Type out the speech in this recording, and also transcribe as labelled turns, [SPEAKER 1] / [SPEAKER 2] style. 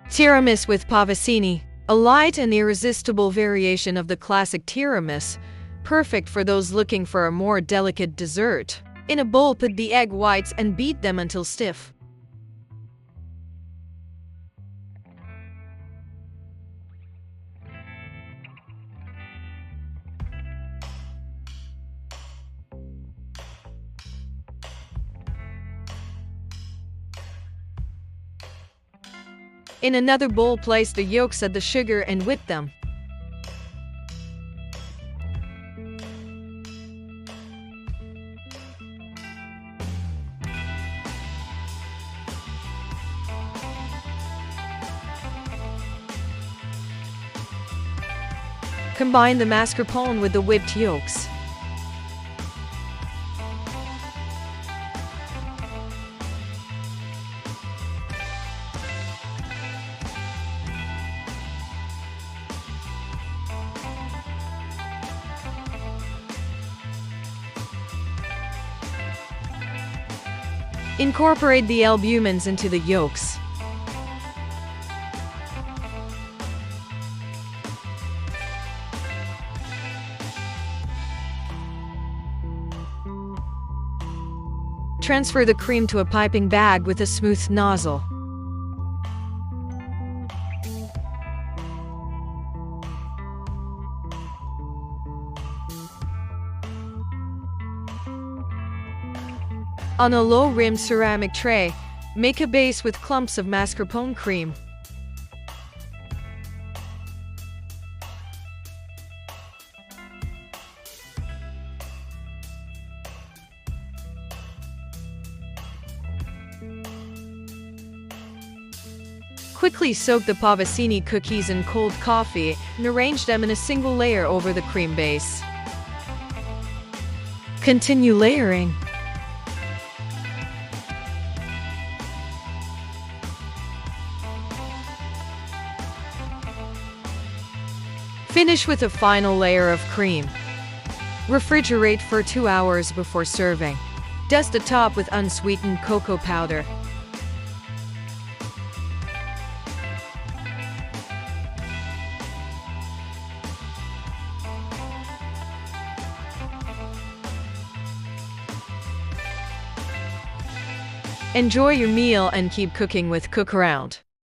[SPEAKER 1] Tiramisu with pavesini, a light and irresistible variation of the classic tiramisu, perfect for those looking for a more delicate dessert. In a bowl, put the egg whites and beat them until stiff. In another bowl, place the yolks, add the sugar, and whip them. Combine the mascarpone with the whipped yolks. Incorporate the albumins into the yolks. Transfer the cream to a piping bag with a smooth nozzle. On a low-rimmed ceramic tray, make a base with clumps of mascarpone cream. Quickly soak the pavesini cookies in cold coffee and arrange them in a single layer over the cream base. Continue layering. Finish with a final layer of cream. Refrigerate for 2 hours before serving. Dust the top with unsweetened cocoa powder. Enjoy your meal and keep cooking with Cookaround.